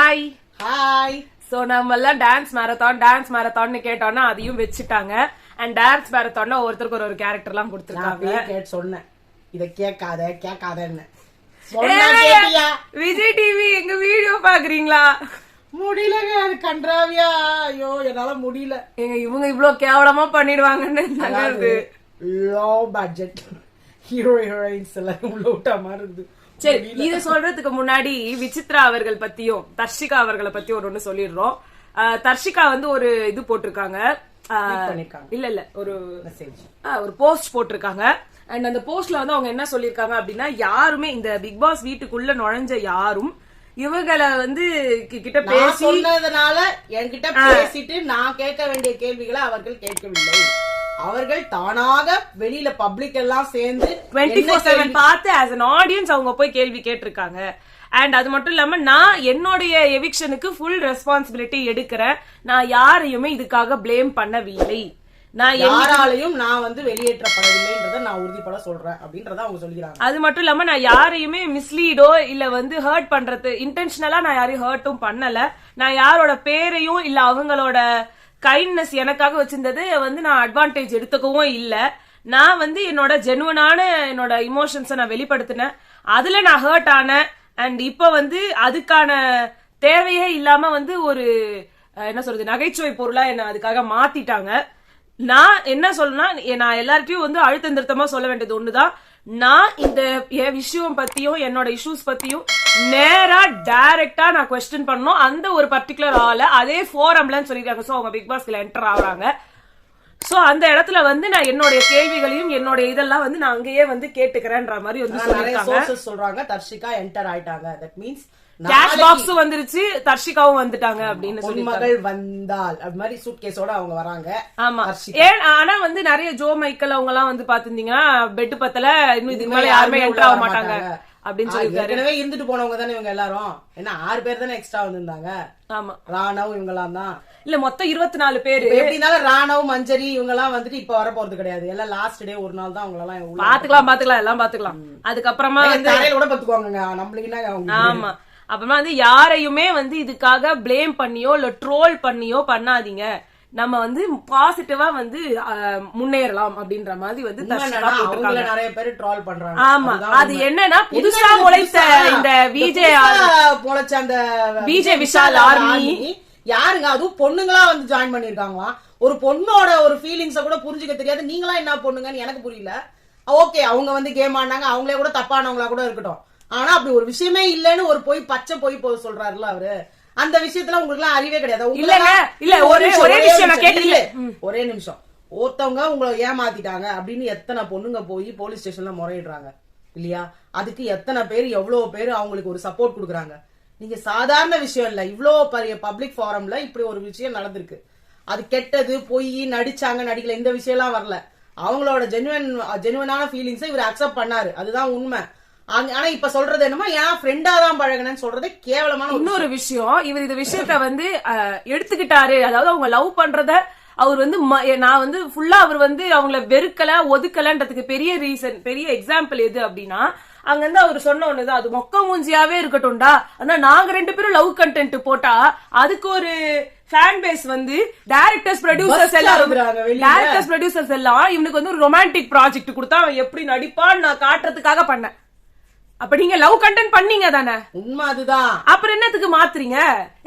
Hi hi. So நம்ம எல்லாம் dance marathon கேட்டோம்னா அதையும் வச்சுட்டாங்க. அண்ட் டான்ஸ் மேரத்தான்னா ஒவ்வொருத்தருக்கு ஒரு கேரக்டர் எல்லாம் கொடுத்துருக்காங்க. சொன்னேன் இத கேட்காதன்னு. விஜய் டிவி எங்க வீடியோ பாக்குறீங்களா? முடியலங்க, அது கன்றாவியா. ஐயோ என்னால முடியல. இவங்க இவ்வளவு கேவலமா பண்ணிடுவாங்கன்னு லோ பட்ஜெட் ஹீரோ ஹீரோயின்ஸ் எல்லாம் உள்ள விட்டா மாதிரி இருக்குது. சரி, இது சொல்றதுக்கு முன்னாடி விசித்ரா அவர்கள் பத்தியும் தர்ஷிகா அவர்களை பத்தியும் ஒண்ணு சொல்லிடுறோம். தர்ஷிகா வந்து ஒரு இது போட்டிருக்காங்க, இல்ல ஒரு போஸ்ட் போட்டிருக்காங்க. அண்ட் அந்த போஸ்ட்ல வந்து அவங்க என்ன சொல்லிருக்காங்க அப்படின்னா, யாருமே இந்த பிக் பாஸ் வீட்டுக்குள்ள நுழைஞ்ச யாரும் இவங்களை வந்து கிட்ட பேசினதுனால என்கிட்ட பேசிட்டு நான் கேட்க வேண்டிய கேள்விகளை அவர்கள் கேட்கவில்லை. அவர்கள் தானாக வெளியில பப்ளிக் எல்லாம் சேர்ந்து 24/7 பார்த்து as an audience அவங்க போய் கேள்வி கேட்டிருக்காங்க. அண்ட் அது மட்டும் இல்லாம நான் என்னுடைய எவிக்ஷனுக்கு ஃபுல் ரெஸ்பான்சிபிலிட்டி எடுக்கிறேன். நான் யாரையுமே இதுக்காக பிளேம் பண்ணவில்லை. நான் யாராலையும் நான் வந்து வெளியேற்றப்படவில்லைன்றத நான் உறுதிப்பட சொல்றேன் அப்படின்றத அவங்க சொல்லிக்கிறாங்க. அது மட்டும் இல்லாம நான் யாரையுமே மிஸ்லீடோ இல்ல வந்து ஹர்ட் பண்றது இன்டென்ஷனலா நான் யாரையும் ஹர்ட்டும் பண்ணல. நான் யாரோட பேரையும் இல்ல அவங்களோட கைண்ட்னஸ் எனக்காக வச்சிருந்தது வந்து நான் அட்வான்டேஜ் எடுத்துக்கவும் இல்ல. நான் வந்து என்னோட ஜெனுவனான என்னோட இமோஷன்ஸை நான் வெளிப்படுத்தினேன். அதுல நான் ஹர்ட் ஆனேன். அண்ட் இப்ப வந்து அதுக்கான தேவையே இல்லாம வந்து ஒரு என்ன சொல்றது நகைச்சுவை பொருளா என்ன அதுக்காக மாத்திட்டாங்க. நான் என்ன சொல்லணும்னா, நான் எல்லார்ட்டையும் வந்து அழுத்தம் திருத்தமா சொல்ல வேண்டியது ஒண்ணுதான். நான் இந்த விஷயம் பத்தியும் என்னோட இஷ்யூஸ் பத்தியும் நேரா டைரக்டா நான் குவெஸ்டின் பண்ணணும். அந்த ஒரு பர்டிகுலர் ஆள அதே ஃபோரம்ல சொல்லிருக்காங்க. சோ அவங்க பிக் பாஸ்ல என்டர் ஆகுறாங்க. சோ அந்த இடத்துல வந்து நான் என்னோட கேள்விகளையும் என்னோட இதெல்லாம் வந்து நான் அங்கேயே வந்து கேட்டுக்கிறேன்ற மாதிரி வந்து சொல்றாங்க. தர்ஷிகா என்டர் ஆயிட்டாங்க. தட் மீன்ஸ் கேஷ் பாக்ஸ் வந்துருச்சு, தர்ஷிகாவும் வந்துட்டாங்க அப்படின்னு சொல்லி மகள் வந்தால் அது மாதிரி சூட்கேஸோட அவங்க வராங்க. ஆமா, ஏன் ஆனா வந்து நிறைய ஜோ மைக்கேல் அவங்க எல்லாம் வந்து பாத்துருந்தீங்கன்னா பெட் பத்தல இன்னும் இதுக்கு மேல யாருமே என்டர் ஆக மாட்டாங்க அப்படின்னு சொல்லிருக்காரு. ஏற்கனவே இருந்துட்டு போனவங்க தானே இவங்க எல்லாரும். ஏன்னா 6 பேர் தானே எக்ஸ்ட்ரா வந்திருந்தாங்க. ஆமா, ராணவ் இவங்க எல்லாம் தான் இல்ல மொத்தம் 24 பேரு. எப்படினாலும் ராணவ் மஞ்சரி இவங்க எல்லாம் வந்துட்டு இப்ப வர போறது கிடையாது. எல்லாம் லாஸ்ட் டே ஒரு நாள் தான் அவங்க எல்லாம் பாத்துக்கலாம் எல்லாம் பாத்துக்கலாம். அதுக்கப்புறமா வந்து கூட பாத்துக்குவாங்க நம்மளுக்கு. ஆமா, அப்புறமா வந்து யாரையுமே வந்து இதுக்காக பிளேம் பண்ணியோ இல்ல ட்ரோல் பண்ணியோ பண்ணாதீங்க. நம்ம வந்து பாசிட்டிவா வந்து முன்னேறலாம் அப்படின்ற மாதிரி வந்து நிறைய பேர் ட்ரோல் பண்றாங்க. ஆமா, அது என்னன்னா புதுசா முளைத்த இந்த விஜய் முளைச்ச அந்த விஜய் விஷால் ஆர்மி யாருங்க, அதுவும் பொண்ணுங்களா வந்து ஜாயின் பண்ணிருக்காங்களா? ஒரு பொண்ணோட ஒரு ஃபீலிங்ஸ கூட புரிஞ்சுக்க தெரியாது. நீங்களா என்ன பொண்ணுங்கன்னு எனக்கு புரியல. ஓகே, அவங்க வந்து கேம் ஆடினாங்க, அவங்களே கூட தப்பானவங்களா கூட இருக்கட்டும். ஆனா அப்படி ஒரு விஷயமே இல்லன்னு ஒரு பச்சை போய் சொல்றாருல அவரு. அந்த விஷயத்துல உங்களுக்கு எல்லாம் அறிவே கிடையாது. ஒரே நிமிஷம், ஒருத்தவங்க உங்களை ஏமாத்திட்டாங்க அப்படின்னு எத்தனை பொண்ணுங்க போய் போலீஸ் ஸ்டேஷன்ல முறையிடுறாங்க இல்லையா? அதுக்கு எத்தனை பேர் எவ்வளவு பேர் அவங்களுக்கு ஒரு சப்போர்ட் கொடுக்குறாங்க. நீங்க சாதாரண விஷயம் இல்ல, இவ்வளவு பெரிய பப்ளிக் ஃபாரம்ல இப்படி ஒரு விஷயம் நடந்திருக்கு. அது கெட்டது பொய் நடிச்சாங்க நடிக்கல இந்த விஷயம் எல்லாம் வரல. அவங்களோட ஜெனுவனான ஃபீலிங்ஸை இவர் அக்செப்ட் பண்ணாரு, அதுதான் உண்மை. ஆனா இப்ப சொல்றது என்னமா ஏன் ஃப்ரெண்டா தான் பழகினு சொல்றது கேவலமான இன்னொரு விஷயம். இவர் இந்த விஷயத்த வந்து எடுத்துக்கிட்டாரு. அதாவது அவங்க லவ் பண்றத அவர் வந்து நான் வந்து ஃபுல்லா அவர் வந்து அவங்கள வெறுக்கல ஒதுக்கலன்றதுக்கு பெரிய ரீசன் பெரிய எக்ஸாம்பிள் எது அப்படின்னா, அங்க இருந்து அவர் சொன்ன ஒண்ணுதான், அது மொக்க மூஞ்சியாவே இருக்கட்டும்டா. ஆனா நாங்க 2 பேரும் லவ் கண்டென்ட் போட்டா அதுக்கு ஒரு ஃபேன் பேஸ் வந்து டைரக்டர்ஸ் ப்ரொடியூசர்ஸ் எல்லாம் இவனுக்கு வந்து ஒரு ரொமான்டிக் ப்ராஜெக்ட் கொடுத்தா அவன் எப்படி நடிப்பான்னு நான் காட்டுறதுக்காக பண்ணேன். அப்ப நீங்க லவ் கண்டென்ட் பண்ணீங்க தானே? உண்மை அதுதான். அப்புறம் என்னத்துக்கு மாத்துறீங்க?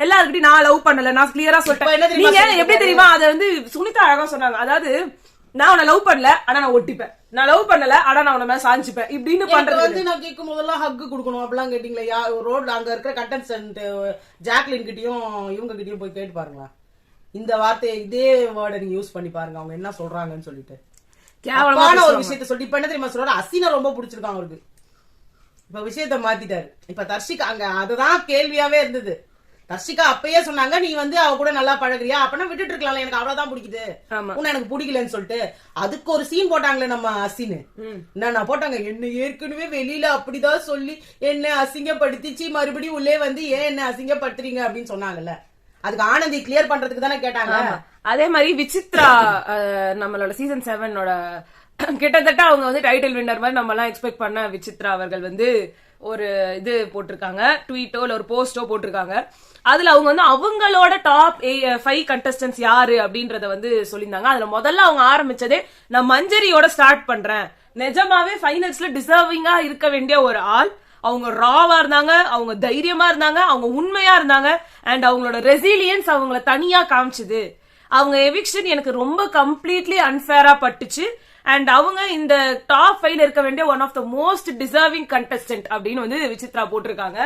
எல்லாருக்கிட்டையும் நான் லவ் பண்ணல, நான் கிளியரா சொல்லிட்டேன். நீங்க எப்படி தெரியுமா அத வந்து சுனிதா அழகா சொன்னாங்க. அதாவது நான் உன்னை லவ் பண்ணல ஆனா நான் ஒட்டிப்பேன், நான் லவ் பண்ணல ஆனா நான் உன்ன மேல சாஞ்சிப்பேன் இப்படின்னு பண்றது வந்து நான் கேட்கும் போதெல்லாம் ஹக் கொடுக்கணும் அப்படிலாம் கேட்டீங்களா? ரோட்ல அங்க இருக்கிற கண்டென்ட் ஜாக்லின் கிட்டயும் இவங்க கிட்டயும் போய் கேட்டு பாருங்களா, இந்த வார்த்தையை இதே வேர்டை நீங்க யூஸ் பண்ணி பாருங்க அவங்க என்ன சொல்றாங்கன்னு சொல்லிட்டு. கேவலமான ஒரு விஷயத்த சொல்லி இப்ப என்ன தெரியுமா சொல்றாரு, அசினை ரொம்ப பிடிச்சிருக்காங்க அவருக்கு. இப்ப விஷயத்த மாத்திட்டாரு. இப்ப தர்ஷிகா அங்க அதுதான் கேள்வியாவே இருந்தது. தர்ஷிகா அப்பயே சொன்னாங்க, நீ வந்து அவ கூட நல்லா பழகுறியா, அப்பனா விட்டுட்டு இருக்கலாம், எனக்கு அவ்வளவுதான் பிடிக்குது, உன்ன எனக்கு பிடிக்கலன்னு சொல்லிட்டு. அதுக்கு ஒரு சீன் போட்டாங்களே நம்ம அசின்னு என்ன போட்டாங்க, என்ன ஏற்கனவே வெளியில அப்படிதான் சொல்லி என்ன அசிங்கப்படுத்திச்சு, மறுபடியும் உள்ளே வந்து ஏன் என்ன அசிங்கப்படுத்துறீங்க அப்படின்னு சொன்னாங்கல்ல. அதுக்கு ஆனந்தி கிளியர் பண்றதுக்கு தானே கேட்டாங்க. அதே மாதிரி விசித்ரா நம்மளோட சீசன் 7 கிட்டத்தட்ட அவங்க வந்து டைட்டில் வின்னர் மாதிரி நம்ம எல்லாம் எக்ஸ்பெக்ட் பண்ண விசித்ரா அவர்கள் வந்து ஒரு இது போட்டிருக்காங்க, ட்வீட்டோ இல்ல ஒரு போஸ்டோ போட்டிருக்காங்க. அதுல அவங்க வந்து அவங்களோட டாப் 5 கண்டஸ்டன்ஸ் யாரு அப்படின்றத வந்து சொல்லியிருந்தாங்க. அதுல முதல்ல அவங்க ஆரம்பிச்சதே நான் மஞ்சரியோட ஸ்டார்ட் பண்றேன். நிஜமாவே ஃபைனல்ஸ்ல டிசர்விங்கா இருக்க வேண்டிய ஒரு ஆள். அவங்க ராவா இருந்தாங்க, அவங்க தைரியமா இருந்தாங்க, அவங்க உண்மையா இருந்தாங்க. அண்ட் அவங்களோட ரெசிலியன்ஸ் அவங்கள தனியா காமிச்சுது. அவங்க எவிக்ஷன் எனக்கு ரொம்ப கம்ப்ளீட்லி அன்ஃபேரா பட்டுச்சு. அண்ட் அவங்க இந்த டாப் 5 இருக்க வேண்டிய one of the most deserving contestant அப்படின்னு வந்து விசித்ரா போட்டிருக்காங்க.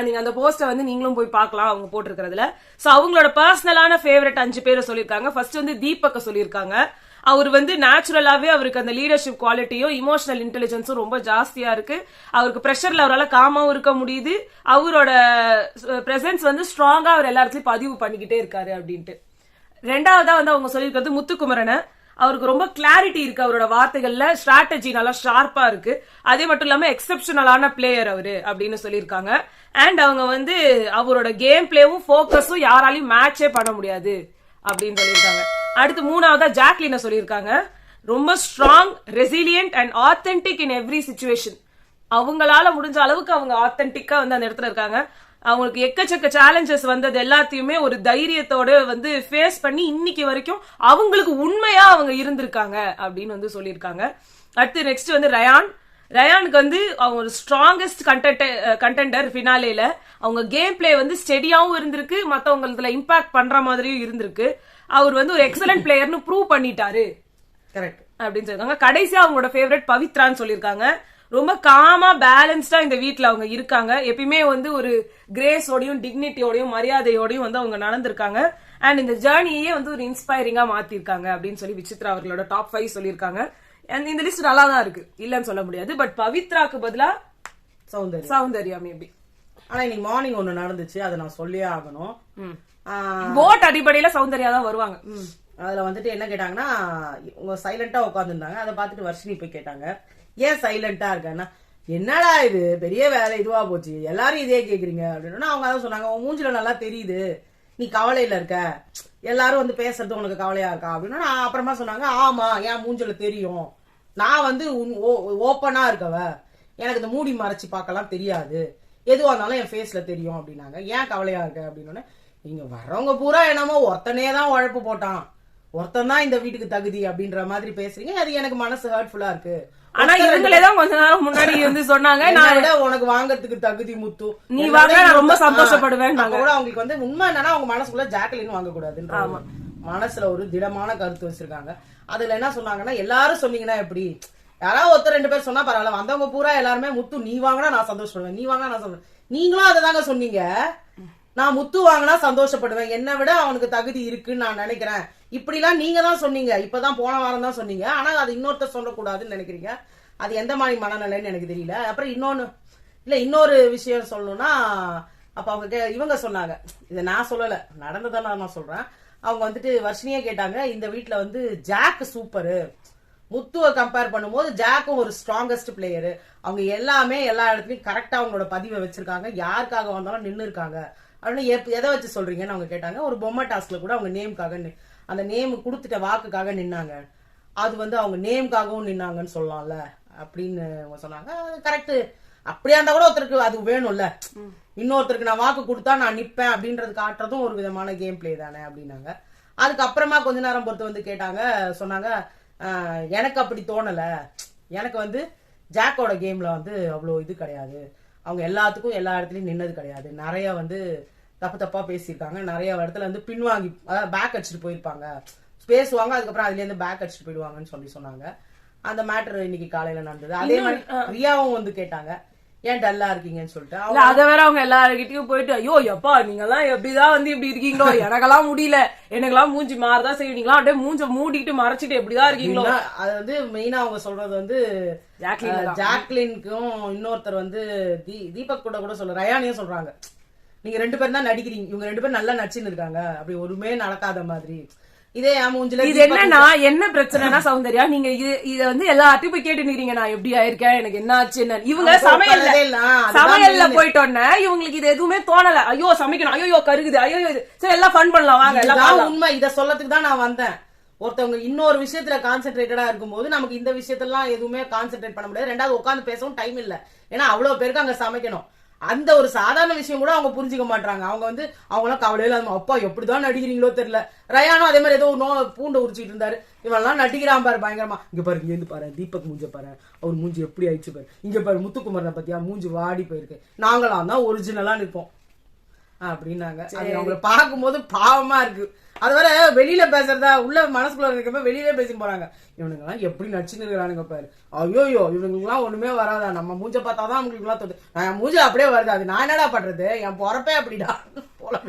நீங்க அந்த போஸ்டர் வந்து நீங்களும் போய் பார்க்கலாம் அவங்க போட்டிருக்கிறதுல. சோ அவங்களோட பர்சனலான ஃபேவரட் 5 பேரை சொல்லியிருக்காங்க. ஃபர்ஸ்ட் வந்து தீபக்க சொல்லியிருக்காங்க. அவர் வந்து நேச்சுரலாவே அவருக்கு அந்த லீடர்ஷிப் குவாலிட்டியும் இமோஷனல் இன்டெலிஜென்ஸும் ரொம்ப ஜாஸ்தியா இருக்கு. அவருக்கு பிரஷர்ல அவரால் காமாவும் இருக்க முடியுது. அவரோட பிரசன்ஸ் வந்து ஸ்ட்ராங்கா அவர் எல்லா இடத்துலயும் பதிவு பண்ணிக்கிட்டே இருக்காரு அப்படின்ட்டு. ரெண்டாவதா வந்து அவங்க சொல்லியிருக்கிறது முத்துக்குமரனை. அவருக்கு ரொம்ப கிளாரிட்டி இருக்கு அவரோட வார்த்தைகள்ல, ஸ்ட்ராட்டஜி நல்லா ஷார்ப்பா இருக்கு. அதே மட்டும் இல்லாம எக்ஸெப்ஷனலான பிளேயர் அவரு அப்படின்னு சொல்லியிருக்காங்க. அண்ட் அவங்க வந்து அவரோட கேம் பிளேவும் போக்கஸும் யாராலையும் மேட்சே பண்ண முடியாது அப்படின்னு சொல்லியிருக்காங்க. அடுத்து மூணாவதா ஜாக்லின சொல்லியிருக்காங்க. ரொம்ப strong, resilient and authentic in every situation. அவங்களால முடிஞ்ச அளவுக்கு அவங்க ஆத்தென்டிக்கா வந்து அந்த இடத்துல இருக்காங்க. அவங்களுக்கு எக்கச்சக்க சேலஞ்சஸ் வந்தது எல்லாத்தையுமே ஒரு தைரியத்தோட வந்து ஃபேஸ் பண்ணி இன்னைக்கு வரைக்கும் அவங்களுக்கு உண்மையா அவங்க இருந்திருக்காங்க அப்படின்னு வந்து சொல்லியிருக்காங்க. அடுத்து நெக்ஸ்ட் வந்து ரயானுக்கு வந்து அவங்க ஒரு ஸ்ட்ராங்கஸ்ட் கண்டெண்டர் ஃபினாலேல. அவங்க கேம் பிளே வந்து ஸ்டெடியாவும் இருந்திருக்கு, மத்தவங்களுக்கு இம்பாக்ட் பண்ற மாதிரியும் இருந்திருக்கு. அவர் வந்து ஒரு எக்ஸலன்ட் பிளேயர்னு ப்ரூவ் பண்ணிட்டாரு கரெக்ட் அப்படின்னு சொல்லிருக்காங்க. கடைசியா அவங்களோட ஃபேவரட் பவித்ரான்னு சொல்லியிருக்காங்க. ரொம்ப காமா பேலன்ஸ்டா இந்த வீட்டுல அவங்க இருக்காங்க. எப்பயுமே வந்து ஒரு கிரேஸோடையும் டிக்னிட்டியோடையும் மரியாதையோடையும் வந்து அவங்க நடந்திருக்காங்க. அண்ட் இந்த ஜேர்னியே வந்து ஒரு இன்ஸ்பைரிங்கா மாத்திருக்காங்க அப்படின்னு சொல்லி விசித்ரா அவர்களோட டாப் 5 சொல்லியிருக்காங்க. அண்ட் இந்த லிஸ்ட் நல்லா தான் இருக்கு, இல்லன்னு சொல்ல முடியாது. பட் பவித்ராக்கு பதிலா சௌந்தர்யா மேபி. ஆனா இன்னைக்கு மார்னிங் ஒண்ணு நடந்துச்சு, அதை நான் சொல்லியே ஆகணும். போட் அடிப்படையில சௌந்தர்யா தான் வருவாங்க. அதுல வந்துட்டு என்ன கேட்டாங்கன்னா, உங்க சைலண்டா உட்காந்துருந்தாங்க. அதை பார்த்துட்டு வர்ஷினி போய் கேட்டாங்க, ஏன் சைலண்டா இருக்கேன்னா, என்னடா இது பெரிய வேலை இதுவா போச்சு, எல்லாரும் இதே கேக்குறீங்க அப்படின்னா அவங்க அதான் சொன்னாங்க, உன் மூஞ்சில நல்லா தெரியுது நீ கவலையில இருக்க, எல்லாரும் வந்து பேசுறது உனக்கு கவலையா இருக்கா அப்படின்னா. நான் அப்புறமா சொன்னாங்க, ஆமா என் மூஞ்சில தெரியும், நான் வந்து ஓப்பனா இருக்கவ, எனக்கு இந்த மூடி மறைச்சு பார்க்கலாம் தெரியாது, எதுவா இருந்தாலும் என் ஃபேஸ்ல தெரியும் அப்படின்னாங்க. ஏன் கவலையா இருக்க அப்படின்னு, இங்க வர்றவங்க பூரா என்னமோ ஒருத்தனே தான் உழைப்பு போட்டான், ஒருத்தன் தான் இந்த வீட்டுக்கு தகுதி அப்படின்ற மாதிரி பேசுறீங்க, அது எனக்கு மனசு ஹர்ட்ஃபுல்லா இருக்கு. ஆனா இவங்களேதான் கொஞ்ச நேரம் முன்னாடி வந்து சொன்னாங்க, நான் விட உனக்கு வாங்கறதுக்கு தகுதி முத்து, நீ வாங்க நான் ரொம்ப சந்தோஷப்படுவேன். கூட அவங்களுக்கு வந்து உண்மை என்னன்னா அவங்க மனசுக்குள்ள ஜாக்லின் வாங்க கூடாதுன்ற மனசுல ஒரு திடமான கருத்து வச்சிருக்காங்க. அதுல என்ன சொன்னாங்கன்னா, எல்லாரும் சொன்னீங்கன்னா எப்படி, யாராவது ஒருத்தர் 2 பேர் சொன்னா பரவாயில்ல, வந்தவங்க பூரா எல்லாருமே முத்து நீ வாங்கினா நான் சந்தோஷப்படுவேன், நீ வாங்கினா நான் சொல்றேன், நீங்களும் அதை தாங்க சொன்னீங்க, நான் முத்து வாங்கினா சந்தோஷப்படுவேன், என்னை விட அவனுக்கு தகுதி இருக்குன்னு நான் நினைக்கிறேன், இப்படி எல்லாம் நீங்க தான் சொன்னீங்க, இப்பதான் போன வாரம் தான் சொன்னீங்க, ஆனா அது இன்னொருத்தர் சொல்லக்கூடாதுன்னு நினைக்கிறீங்க, அது எந்த மாதிரி மனநிலைன்னு எனக்கு தெரியல. அப்புறம் இன்னொரு விஷயம் சொல்லணும்னா, அப்ப அவங்க இவங்க சொன்னாங்க, இதை நான் சொல்லல, நடந்ததெல்லாம் நான் சொல்றேன். அவங்க வந்துட்டு வர்ஷினியே கேட்டாங்க, இந்த வீட்டுல வந்து ஜாக் சூப்பரு, முத்துவை கம்பேர் பண்ணும்போது ஜாக்கும் ஒரு ஸ்ட்ராங்கஸ்ட் பிளேயரு, அவங்க எல்லாமே எல்லா இடத்துலயும் கரெக்டா அவங்களோட பதிவை வச்சிருக்காங்க, யாருக்காக வந்தாலும் நின்று இருக்காங்க அப்படின்னு. எதை வச்சு சொல்றீங்கன்னு அவங்க கேட்டாங்க. ஒரு பொம்மை டாஸ்க்ல கூட அவங்க நேமுக்காக, அந்த நேம் கொடுத்துட்ட வாக்குக்காக நின்னாங்க, அது வந்து அவங்க நேமுக்காகவும் நின்னாங்கன்னு சொல்லலாம்ல அப்படின்னு அவங்க சொன்னாங்க. கரெக்ட், அப்படியா இருந்தா கூட ஒருத்தருக்கு அது வேணும்ல, இன்னொருத்தருக்கு நான் வாக்கு கொடுத்தா நான் நிப்பேன் அப்படின்றது காட்டுறதும் ஒரு விதமான கேம் பிளே தானே அப்படின்னாங்க. அதுக்கப்புறமா கொஞ்ச நேரம் பொறுத்து வந்து கேட்டாங்க, சொன்னாங்க, எனக்கு அப்படி தோணல, எனக்கு வந்து ஜாக்கோட கேம்ல வந்து அவ்வளோ இது கிடையாது, அவங்க எல்லாத்துக்கும் எல்லா இடத்துலயும் நின்னது கிடையாது, நிறைய வந்து தப்பா பேசியிருக்காங்க, நிறைய இடத்துல வந்து பின்வாங்கி அதாவது பேக் அடிச்சுட்டு போயிருப்பாங்க, பேசுவாங்க, அதுக்கப்புறம் அதுல இருந்து பேக் அடிச்சுட்டு போயிடுவாங்கன்னு சொன்னாங்க. அந்த மேட்டர் இன்னைக்கு காலையில நடந்தது. அதே மாதிரி ரியாவும் வந்து கேட்டாங்க, ஏன் டல்லா இருக்கீங்கன்னு சொல்லிட்டு. அத வேற அவங்க எல்லாருக்கிட்டையும் போயிட்டு, ஐயோ எப்பா நீங்க எல்லாம் எப்படிதான் வந்து இப்படி இருக்கீங்களோ, எனக்கெல்லாம் முடியல, எனக்கெல்லாம் மூஞ்சி மாறதான் செய்வீங்களா, அப்படியே மூஞ்ச மூடிட்டு மறைச்சிட்டு எப்படிதான் இருக்கீங்களோ. அது வந்து மெயினா அவங்க சொல்றது வந்து ஜாக்லினுக்கும் இன்னொருத்தர் வந்து தீபக் கூட சொல்ல, ரயானியும் சொல்றாங்க, நீங்க 2 பேரும் தான் நடிக்கிறீங்க, இவங்க 2 பேரும் நல்லா நடிச்சுன்னு இருக்காங்க, அப்படி ஒருமே நடக்காத மாதிரி. இதே மூஞ்சில இது என்னன்னா என்ன பிரச்சனைனா சௌந்தர்யா, நீங்க இத வந்து எல்லாத்தையும் போய் கேட்டு நிக்கிறீங்க, நான் எப்படி ஆயிருக்கேன், எனக்கு என்ன ஆச்சு என்ன. இவங்க சமையல்ல போயிட்டோன்னே இவங்களுக்கு இது எதுவுமே தோணல, ஐயோ சமைக்கணும், ஐயோ கருகுது, ஐயோ சரி எல்லாம் ஃபன் பண்ணலாம் வாங்க எல்லாம். உண்மை, இத சொல்லத்துக்கு தான் நான் வந்தேன். ஒருத்தவங்க இன்னொரு விஷயத்துல கான்சென்ட்ரேட்டடா இருக்கும்போது நமக்கு இந்த விஷயத்தெல்லாம் எதுவுமே கான்சென்ட்ரேட் பண்ண முடியாது. ரெண்டாவது உட்காந்து பேசவும் டைம் இல்ல, ஏன்னா அவ்வளவு பேருக்கு அங்க சமைக்கணும். அந்த ஒரு சாதாரண விஷயம் கூட அவங்க புரிஞ்சுக்க மாட்டாங்க. அவங்க வந்து அவங்க எல்லாம் கவலையில அப்பா எப்படிதான் நடிக்கிறீங்களோ தெரியல. ரயானும் அதே மாதிரி ஏதோ பூண்டை உரிச்சிட்டு இருந்தாரு. இவெல்லாம் நடிக்கிறான் பாரு பயங்கரமா. இங்க பாரு, இங்க இருந்து பாரு, தீபக் மூஞ்ச பாரு, அவர் மூஞ்சி எப்படி ஆயிடுச்சு பாரு. இங்க பாரு முத்துக்குமரனை பத்தியா மூஞ்சி வாடி போயிருக்கு. நாங்களாம் தான் ஒரிஜினலா நிற்போம் அப்படின்னாங்க. அது அவங்களை பார்க்கும்போது பாவமா இருக்கு. அது வர வெளியில பேசுறதா உள்ள மனசுக்குள்ள இருக்கப்ப வெளியிலே பேசிட்டு போறாங்க. இவனுங்க எல்லாம் எப்படி நடிச்சுன்னு இருக்கிறானுங்க பாரு. ஐயோயோ இவனுங்க எல்லாம் ஒண்ணுமே வராதா, நம்ம மூஞ்ச பார்த்தாதான் அவங்களுக்கு எல்லாம் தோது. நான் மூஞ்ச அப்படியே வருது, அது நான் என்னடா பண்றது, என் பொறப்பே அப்படிடா போல.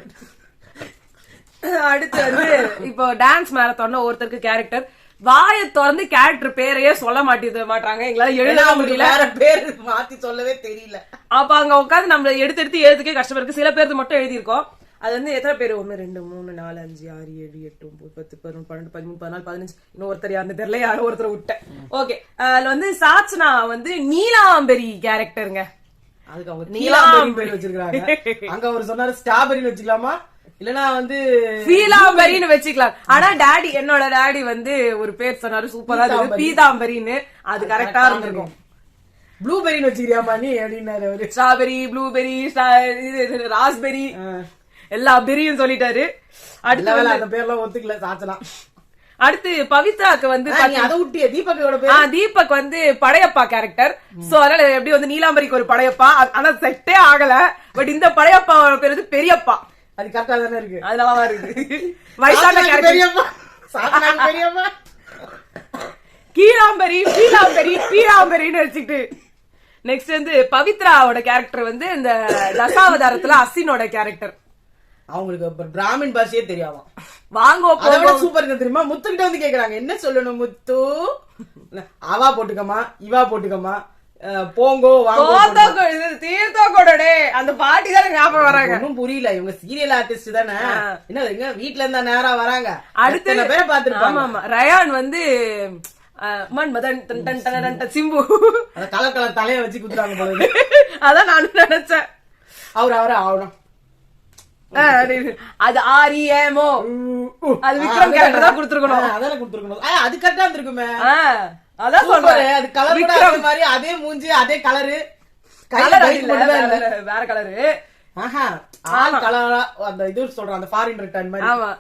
அடுத்து வந்து இப்போ டான்ஸ் மேரத்தான்ல ஒருத்தருக்கு கேரக்டர் வாயை திறந்து கேரக்டர் பேரையே சொல்ல மாட்டாங்க, எங்களால எழுத முடியல, வேற பேரு மாத்தி சொல்லவே தெரியல. அப்ப அங்க உட்காந்து நம்ம எடுத்து எழுதுக்கே கஷ்டமா இருக்கு. சில பேருக்கு மட்டும் எழுதியிருக்கோம். அது வந்து எத்தனை பேர், 1 2 3 4 5 6 7 8 9 10 11 12 13 14 15 இன்னும் ஒருத்தர் யாருன்னு தெரியல, யாரும் ஒருத்தர் விட்டேன். ஓகே, அதுல வந்து சாட்சனா வந்து நீலாம்பரி கேரக்டருங்க. அதுக்கு அவங்க நீலாம்பரி பேர் வச்சிருக்காங்க. அங்க அவர் சொன்னாரு ஸ்ட்ராபெரின்னு வச்சுக்கலாமா, இல்லனா வந்து பீலாம்பரின்னு வச்சுக்கலாம். ஆனா டாடி, என்னோட டாடி வந்து ஒரு பேர் சொன்னாரு சூப்பரா இருக்கு, பீதாம்பரின்னு. அது கரெக்டா இருந்திருக்கும். ப்ளூபெரின்னு வச்சுக்கிறியாமா நீ அப்படின்னாரு அவரு. ஸ்ட்ராபெரி, ப்ளூபெரி, ராஸ்பெரி, எல்லா பெரியும் சொல்லிட்டாரு. அடுத்த அந்த பேர்லாம் ஒத்துக்கல சாச்சனா. அடுத்து பவித்ராக்கு வந்து அதை விட்டிய தீபக்கோட பேர். தீபக் வந்து படையப்பா கேரக்டர். சோ அதனால எப்படி வந்து நீலாம்பரிக்கு ஒரு படையப்பா, ஆனா செட்டே ஆகல. பட் இந்த படையப்பா பேர் வந்து பெரியப்பா. அது கரெக்டா தானே இருக்கு, அது நல்லா இருக்கு. வயசான பெரியப்பா, சாச்சனாக்கு பெரியப்பா. கீழாம்பரி, பீலாம்பரி, பீலாம்பரின்னு வச்சுக்கிட்டு. நெக்ஸ்ட் வந்து பவித்ராவோட கேரக்டர் வந்து இந்த தசாவதாரத்துல அசினோட கேரக்டர். அவங்களுக்கு பிராமின் பாஷையே தெரியாம வாங்கோ சூப்பர் தெரியுமா. முத்துக்கிட்ட வந்து கேக்குறாங்க என்ன சொல்லணும் முத்து, அவா போட்டுக்கமா இவா போட்டுக்கமா போங்கோ தீர்த்தோடே அந்த பாட்டி தான் ஞாபகம் வராங்க. ஒன்னும் புரியல, இவங்க சீரியல் ஆர்டிஸ்ட் தானே, என்ன வீட்டுல இருந்தா நேரா வராங்க. அடுத்த பேரை பாத்துருப்பாங்க. ஆமா, ரயான் வந்து சிம்பு கலர் கலர் தலைய வச்சு குத்துறாங்க போல. அதான் நானும் நினைச்சேன். அவரை ஆகணும். அது ஆரியமோ, அது விக்ரம் கேரக்டர் தான் கொடுத்துருக்கணும். அதான கொடுத்துருக்கணும், அது கரெக்டா இருந்திருக்குமே. அதான் சொல்றேன், அது கலர் மாதிரி அதே மூஞ்சி அதே கலரு, வேற கலரு. கலரா அந்த இது சொல்றான், அந்த ஃபாரின் ரிட்டர்ன் மாதிரி. ஆமா,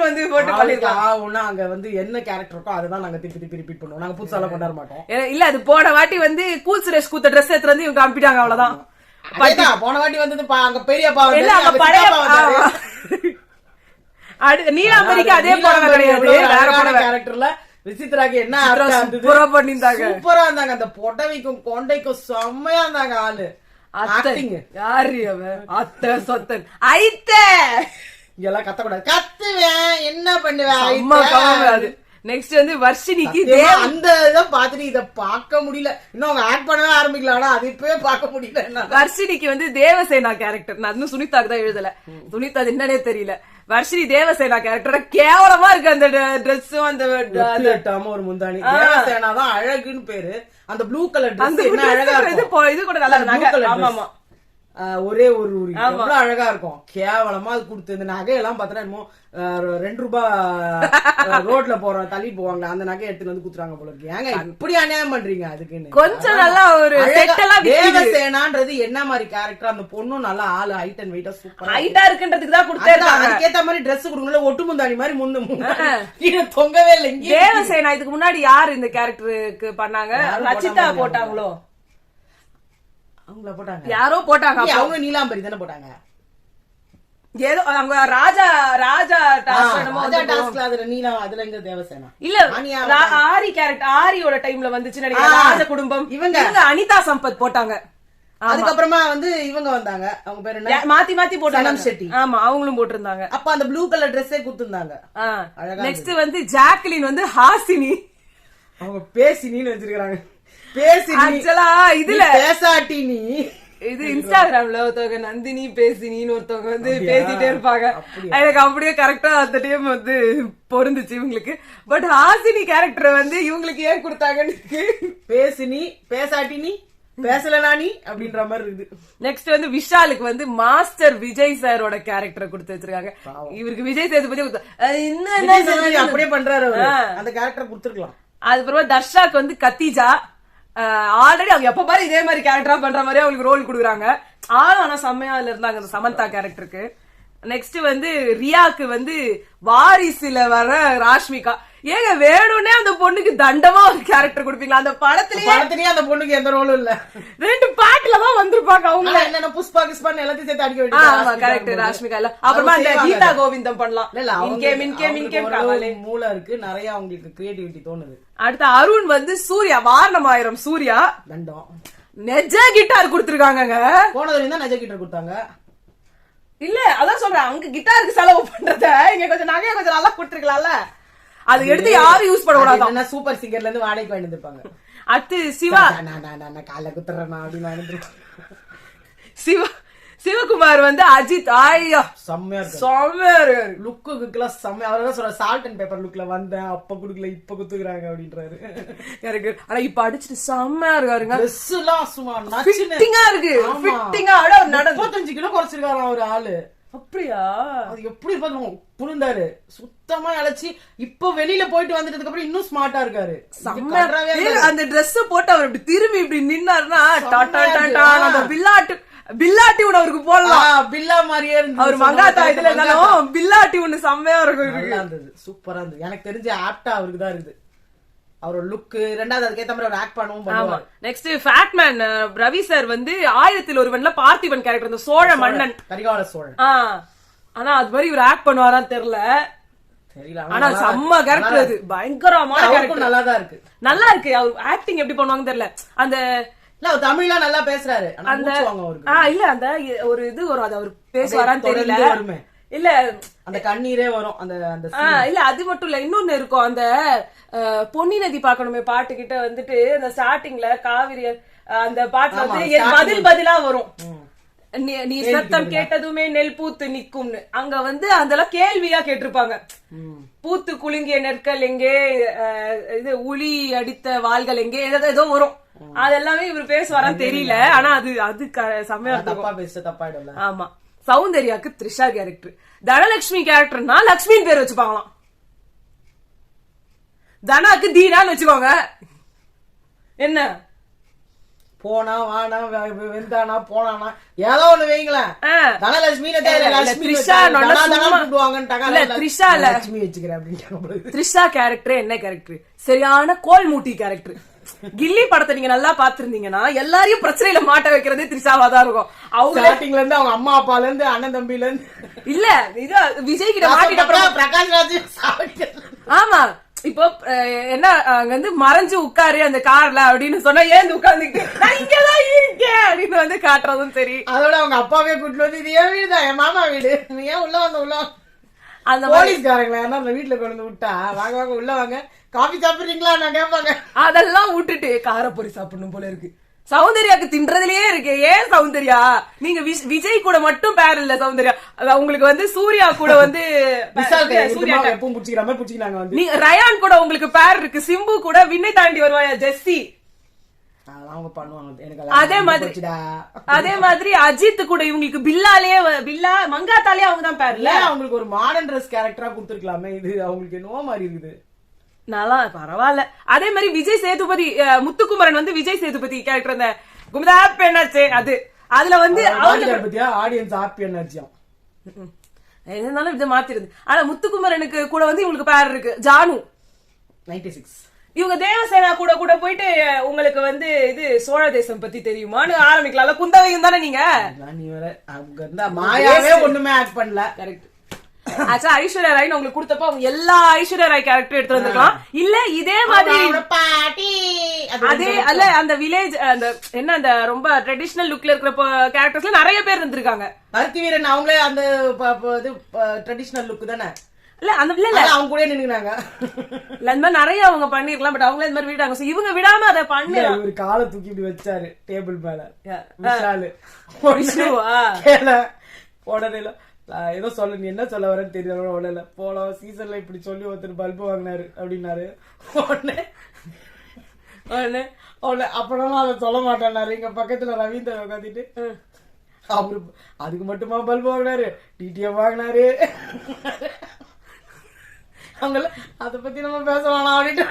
வந்து போட்டு பண்ணிருக்காங்க. அங்க வந்து என்ன கேரக்டர் இருக்கோ அதுதான் நாங்க திருப்பி ரிப்பீட் பண்ணுவோம். நாங்க புதுசா எல்லாம் கொண்டாட மாட்டோம். இல்ல, அது போன வாட்டி வந்து கூல் சுரேஷ் கூத்த ட்ரெஸ் எடுத்து வந்து இவங்க அனுப்பிட்டாங்க, அவ்வளவுதான். போன வாட்டி வந்தது அங்க பெரியப்பா, நீலாம்பரிக்கு அதே போன கிடையாது, வேற கேரக்டர்ல விசித்ராக்கு என்ன பண்ணிருந்தாங்க, சூப்பரா இருந்தாங்க. அந்த புடவைக்கும் கொண்டைக்கும் செம்மையா இருந்தாங்க ஆளு. யாரு அவன், அத்தை சொத்தன் ஐத்த இதெல்லாம் கத்தக்கூடாது, கத்துவேன் என்ன பண்ணுவேன். நெக்ஸ்ட் வந்து வர்ஷினிக்கு அந்த இதை பாத்துட்டு இத பாக்க முடியல, இன்னும் அவங்க ஆட் பண்ணவே ஆரம்பிக்கல, ஆனா அது இப்பவே பாக்க முடியல. வர்ஷினிக்கு வந்து தேவசேனா கேரக்டர், நான் இன்னும் சுனிதாக்கு தான் எழுதல, சுனிதா அது என்னன்னே தெரியல. வர்ஷினி தேவசேனா கேரக்டர் கேவலமா இருக்கு, அந்த ட்ரெஸ்ஸும் அந்த ஒரு முந்தானி. தேவசேனா தான் அழகுன்னு பேரு, அந்த ப்ளூ கலர் ட்ரெஸ் என்ன அழகா இருக்கு. இது கூட நல்லா, ஆமா ஒரே ஒரு எவ்வளவு அழகா இருக்கும். கேவலமா அது கொடுத்து இந்த நகையெல்லாம் பார்த்தா என்னமோ 2 ரூபாய் ரோட்ல போற தள்ளி போவாங்க, அந்த நகை எடுத்துட்டு வந்து குத்துறாங்க போல இருக்கு. ஏங்க இப்படி அநியாயம் பண்றீங்க? அதுக்குன்னு கொஞ்சம் நல்லா ஒரு தேவசேனான்றது என்ன மாதிரி கேரக்டர், அந்த பொண்ணும் நல்லா ஆளு ஹைட் அண்ட் வெயிட்டா சூப்பர் ஹைட்டா இருக்குன்றதுக்கு தான் கொடுத்தாங்க. அதுக்கேத்த மாதிரி ட்ரெஸ் கொடுக்கணும், ஒட்டு முந்தாணி மாதிரி முந்து தொங்கவே இல்லை. தேவசேனா இதுக்கு முன்னாடி யாரு இந்த கேரக்டருக்கு பண்ணாங்க? ரச்சிதா போட்டாங்களோ? அவங்கள போட்டாங்க, யாரோ போட்டாங்க. அவங்க நீலாம்பரி தானே போட்டாங்க. ஏதோ அவங்க ராஜா அதுல எங்க தேவசேனா இல்ல, ஆரி கேரக்டர், ஆரியோட டைம்ல வந்துச்சு நினைக்கிறேன். ராஜ குடும்பம் இவங்க அனிதா சம்பத் போட்டாங்க. அதுக்கப்புறமா வந்து இவங்க வந்தாங்க, அவங்க பேரு என்ன, மாத்தி மாத்தி போட்டாங்க, ஷெட்டி. ஆமா, அவங்களும் போட்டிருந்தாங்க. அப்ப அந்த ப்ளூ கலர் ட்ரெஸ்ஸே குத்துந்தாங்க. நெக்ஸ்ட் வந்து ஜாக்லின் வந்து ஹாசினி, அவங்க பேசினின்னு வச்சிருக்காங்க. இதுல பேசாட்டி நீ இது இன்ஸ்டாகிராம்ல ஒருத்தவங்க நந்தினி பேசினின்னு ஒருத்தவங்க வந்து பேசிட்டே இருப்பாங்க. எனக்கு அப்படியே கரெக்டா அந்த டைம் வந்து பொருந்துச்சு இவங்களுக்கு. பட் ஹாசினி கேரக்டர் வந்து இவங்களுக்கு ஏன் கொடுத்தாங்கன்னு, பேசினி பேசாட்டி நீ பேசல நானி அப்படின்ற மாதிரி இருக்குது. நெக்ஸ்ட் வந்து விஷாலுக்கு வந்து மாஸ்டர் விஜய் சாரோட கேரக்டரை கொடுத்து வச்சிருக்காங்க. இவருக்கு விஜய் சேதுபதி அப்படியே பண்றாரு அந்த கேரக்டர் கொடுத்துருக்கலாம். அதுக்கப்புறமா தர்ஷாக்கு வந்து கத்திஜா ஆல்ரெடி அவங்க எப்ப பாரு இதே மாதிரி கேரக்டரா பண்ற மாதிரி அவங்களுக்கு ரோல் கொடுக்குறாங்க. ஆனா செம்மையா இருந்தாங்க அந்த சமந்தா கேரக்டருக்கு. நெக்ஸ்ட் வந்து ரியாக்கு வந்து வாரிசுல வர ராஷ்மிகா. ஏங்க வேணும்னே அந்த பொண்ணுக்கு தண்டமா ஒரு கேரக்டர் கொடுப்பீங்களா? அந்த படத்திலேயே அந்த பொண்ணுக்கு எந்த ரோலும் இல்ல. 2 பாட்டுலதான் வந்திருப்பாங்க அவங்க. என்ன புஷ்பா கிஸ்பான் எல்லாத்தையும் சேர்த்து அடிக்க வேண்டியது கரெக்ட் ராஷ்மிகா இல்ல. அப்புறமா அந்த கீதா கோவிந்தம் பண்ணலாம். மூளை இருக்கு நிறைய, அவங்களுக்கு கிரியேட்டிவிட்டி தோணுது. அடுத்து அருண் வந்து சூர்யா வாரணமாயிரம் சூர்யா தண்டம் நெஜ கிட்டார் கொடுத்திருக்காங்க. போனதுல தான் நெஜ கிட்டார் கொடுத்தாங்க. இல்ல அதான் சொல்றேன், அங்க கிட்டாருக்கு செலவு பண்றத இங்க கொஞ்சம் நகைய கொஞ்சம் நல்லா கொடுத்துருக்கலாம்ல. அது எடுத்து யாரும் யூஸ் பண்ண கூடாது. சூப்பர் சிங்கர்ல இருந்து வாடகைக்கு வாங்கி இருப்பாங்க. அடுத்து சிவா கால குத்துறேன் அப்படின்னு சிவகுமார் வந்து அஜித் ஆயா செம்மையா லுக்குலாம் செம்மையா. அவர்தான் சொல்ற சால்ட் அண்ட் பேப்பர் லுக்ல வந்தேன் அப்ப குடுக்கல இப்ப குத்துக்கிறாங்க அப்படின்றாரு. எனக்கு ஆனா இப்ப அடிச்சுட்டு செம்மையா இருக்காருங்க. ட்ரெஸ் எல்லாம் சும்மா ஃபிட்டிங்கா இருக்கு. ஃபிட்டிங்கா அட 35 கிலோ குறைச்சிருக்காரு ஒரு ஆளு. அப்படியா? அது எப்படி இருப்பாரு புரிந்தாரு சுத்தமா அழைச்சி. இப்ப வெளியில போயிட்டு வந்துட்டதுக்கு அப்புறம் இன்னும் ஸ்மார்ட்டா இருக்காரு. அந்த ட்ரெஸ் போட்டு அவர் இப்படி திரும்பி இப்படி நின்னாருன்னா அந்த பில்லாட்டி ஒண்ணு அவருக்கு போடலாம். பில்லா மாதிரியே இருந்து அவர் மங்காத்தா இதுல இருந்தாலும் பில்லாட்டி ஒண்ணு செம்மையா இருக்கும். சூப்பரா இருந்தது. எனக்கு தெரிஞ்ச ஆப்டா அவருக்கு தான் இருக்குது அவரோட லுக். ரெண்டாவது அதுக்கேத்த மாதிரி அவர் ஆக்ட் பண்ணவும் பண்ணுவார். நெக்ஸ்ட் ஃபேட்மேன் ரவி சார் வந்து 1001 பார்த்திபன் கேரக்டர் அந்த சோழ மன்னன் கரிகால சோழன். ஆனா அது மாதிரி இவர் ஆக்ட் பண்ணுவாரான்னு தெரியல. ஆனா செம்ம கேரக்டர் அது. பயங்கரமான கேரக்டர். நல்லாதான் இருக்கு. நல்லா இருக்கு. அவர் ஆக்டிங் எப்படி பண்ணுவாங்க தெரியல. அந்த தமிழ்ல நல்லா பேசுறாரு. இல்ல அந்த ஒரு இது வரும் அது அவர் பேசுவாரான்னு தெரியல. இல்ல அந்த கண்ணீரே வரும் அந்த இல்ல அது மட்டும் இல்ல இன்னொன்னு இருக்கும். அந்த பொன்னி நதி பாக்கணுமே பாட்டு கிட்ட வந்துட்டு அந்த ஸ்டார்டிங்ல காவிரி அந்த பாட்டுல வந்து பதிலா வரும். நீ சத்தம் கேட்டதுமே நெல் பூத்து நிக்கும்னு அங்க வந்து அதெல்லாம் கேள்வியா கேட்டிருப்பாங்க. பூத்து குலுங்கிய நெற்கள் எங்கே, இது உளி அடித்த வாள்கள் எங்கே, ஏதோ வரும். அதெல்லாமே இவர் பேசுவாரான்னு தெரியல. ஆனா அது செம்மையா தப்பாயிடும். ஆமா. சௌந்தர்யாக்கு த்ரிஷா கேரக்டர். தனலட்சுமி கேரக்டர்னா லட்சுமின்னு பேர் வச்சுப்பாங்களாம். தனாக்கு தீனான்னு வச்சுக்கோங்க. என்ன போனா வானா வெந்தானா போனானா ஏதோ ஒண்ணு வைங்களேன். தனலட்சுமி த்ரிஷா கேரக்டர் என்ன கேரக்டர்? சரியான கோல் மூட்டி கேரக்டர். கில்லி படத்தை நீங்க நல்லா பாத்துருந்தீங்கன்னா எல்லாரையும் பிரச்சனையில மாட்ட வைக்கிறதே த்ரிஷாவா தான் இருக்கும். அவங்க இருந்து அவங்க அம்மா அப்பால இருந்து அண்ணன் தம்பில இருந்து இல்ல இது விஜய் கிட்ட மாட்டிட்ட அப்புறம் பிரகாஷ் ராஜ். ஆமா இப்போ என்ன அங்க வந்து மறைஞ்சு உட்காரு அந்த கார்ல அப்படின்னு சொன்னா ஏன் உட்கார்ந்துட்டு நான் இங்கதான் இருக்கேன் அப்படின்னு வந்து காட்டுறதும் சரி. அதோட அவங்க அப்பாவே கூட்டிட்டு வந்து இது என் வீடுதான் என் மாமா வீடு நீ ஏன் உள்ள உள்ள அந்த போலீஸ்காரங்களா அந்த வீட்டுல கொண்டு வந்து விட்டா வாங்க வாங்க உள்ள வாங்க காபி சாப்பிடுறீங்களா நான் கேட்பாங்க. அதெல்லாம் விட்டுட்டு காரப்பொரி சாப்பிடணும் போல இருக்கு. சௌந்தர்யாக்கு தின்றதுலயே இருக்கு. ஏன் சௌந்தர்யா நீங்க விஜய் கூட மட்டும் பேர் இல்ல சௌந்தர்யா, உங்களுக்கு வந்து சூர்யா கூட வந்து நீங்க ரயான் கூட உங்களுக்கு பேர் இருக்கு. சிம்பு கூட விண்ணை தாண்டி வருவாயா ஜெஸ்ஸி. அதே மாதிரி அஜித் கூட இவங்களுக்கு பில்லா மங்காத்தாலே அவங்க தான் பேர் இல்ல. அவங்களுக்கு ஒரு மாடர்ன் ட்ரெஸ் கேரக்டரா கொடுத்துருக்கலாமே. இது அவங்களுக்கு என்னவோ மாதிரி இருக்குது. நல்லா பரவாயில்ல. அதே மாதிரி விஜய் சேதுபதி முத்துக்குமரன் வந்து விஜய் சேதுபதி கேரக்டர் அந்த குமுதா என்னாச்சு அதுல வந்து ஆடியன்ஸ் ஹாப்பி என்னாச்சியா இருந்தாலும் இதை மாத்திருது. ஆனா முத்துக்குமரனுக்கு கூட வந்து இவங்களுக்கு பேர் இருக்கு ஜானு 96. இவங்க தேவசேனா கூட கூட போயிட்டு உங்களுக்கு வந்து இது சோழ தேசம் பத்தி தெரியுமான்னு ஆரம்பிக்கலாம்ல. குந்தவையும் தானே நீங்க. நீ வேற அங்க மாயாவே ஒண்ணுமே ஆக்ட் பண்ணல. கரெக்ட். ஆக்சுவலா ஐஸ்வர்யா ராய் உங்களுக்கு கொடுத்தப்ப அவங்க எல்லா ஐஸ்வர்யா ராய் கேரக்டர் எடுத்து வந்திருக்கலாம். இல்ல இதே மாதிரி அதே அல்ல அந்த வில்லேஜ் அந்த என்ன அந்த ரொம்ப ட்ரெடிஷனல் லுக்ல இருக்கிற கேரக்டர்ஸ்ல நிறைய பேர் இருந்திருக்காங்க. பருத்தி வீரன் அவங்களே அந்த ட்ரெடிஷனல் லுக் தானே. இல்ல அந்த இல்ல அவங்க கூட நின்னுறாங்க. இல்ல இந்த மாதிரி நிறைய அவங்க பண்ணிருக்கலாம். பட் அவங்களே இந்த மாதிரி விடாங்க. இவங்க விடாம அதை பண்ணி ஒரு காலை தூக்கி இப்படி வச்சாரு டேபிள் மேல. போடல ஏதோ சொல்ல நீ என்ன சொல்ல வரேன்னு தெரியல. போலாம் சீசன்ல இப்படி சொல்லி ஒருத்தர் பல்பு வாங்கினாரு அப்படின்னாரு. அப்பதான் நான் அதை சொல்ல மாட்டேன்னாரு. இங்க பக்கத்துல ரவீந்தர் உட்காந்துட்டு அவரு அதுக்கு மட்டுமா பல்பு வாங்கினாரு, டிடிஎம் வாங்கினாரு. அவங்கள அத பத்தி நம்ம பேச வேணாம் அப்படின்ட்டு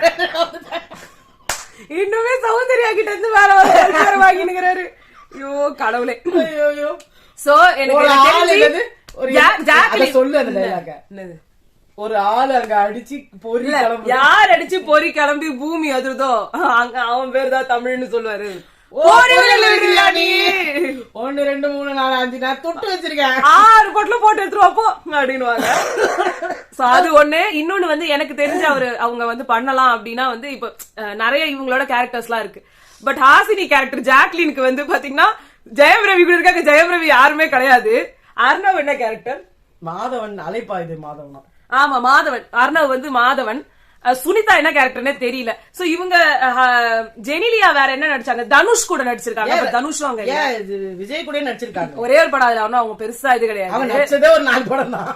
இன்னுமே சௌந்தர்யா கிட்ட இருந்து வேற வேற வாங்கினுங்கிறாரு. ஐயோ கடவுளே. ஐயோ. சோ எனக்கு சொல்லு அந்த டைலாக. ஒரு ஆள் அங்க அடிச்சு பொறி கிளம்பி, யார் அடிச்சு பொறி கிளம்பி பூமி அதிர்தோ அங்க அவன் பேர் தான் தமிழ்னு சொல்லுவாரு. 1 2 3 4 5 நான் தொட்டு வச்சிருக்கேன், 6 பொட்ல போட்டு எடுத்துருவாப்போ அப்படின்னுவாங்க. அது ஒண்ணு. இன்னொன்னு வந்து எனக்கு தெரிஞ்சு அவங்க வந்து பண்ணலாம் அப்படின்னா வந்து இப்ப நிறைய இவங்களோட கேரக்டர்ஸ் எல்லாம் இருக்கு. பட் ஹாசினி கேரக்டர் ஜாக்லினுக்கு வந்து பாத்தீங்கன்னா ஜெயம் ரவி கூட இருக்காங்க. ஜெயம் ரவி யாருமே கிடையாது. அர்ணவ் என்ன கேரக்டர்? மாதவன். அலைப்பா இது மாதவனா? ஆமா மாதவன். அர்ணவ் வந்து மாதவன். சுனிதா என்ன கேரக்டர்னே தெரியல. சோ இவங்க ஜெனிலியா வேற என்ன நடிச்சாங்க? தனுஷ் கூட நடிச்சிருக்காங்க. தனுஷும் அங்க விஜய் கூட நடிச்சிருக்காங்க. ஒரே ஒரு படம். அதுல அவங்க பெருசா இது கிடையாது. அவங்க நடிச்சதே ஒரு 4 படம் தான்.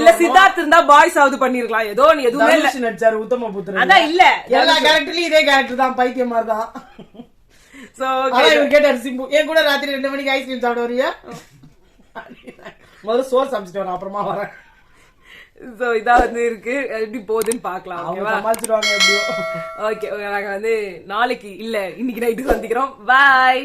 இல்ல சித்தார்த் இருந்தா பாய்ஸ் ஆவது பண்ணிருக்கலாம். ஏதோ எதுவுமே இல்ல. நடிச்சாரு உத்தம புத்திரன். அதான் இல்ல எல்லா கேரக்டர்லயும் இதே கேரக்டர் தான், பைத்தியம் மாதிரி தான். சோ இவர் கேட்டாரு சிம்பு, என் கூட ராத்திரி 2 மணிக்கு ஐஸ்கிரீம் சாப்பிட வரியா? முதல்ல சோறு சமைச்சிட்டு வரேன், அப்புறமா வரேன். சோ இதான் வந்து இருக்கு. எப்படி போகுதுன்னு பாக்கலாம். சமாளிச்சிருவாங்க எப்படியோ. ஓகே நாங்க வந்து நாளைக்கு இல்ல இன்னைக்கு நைட்டு சந்திக்கிறோம். பாய்.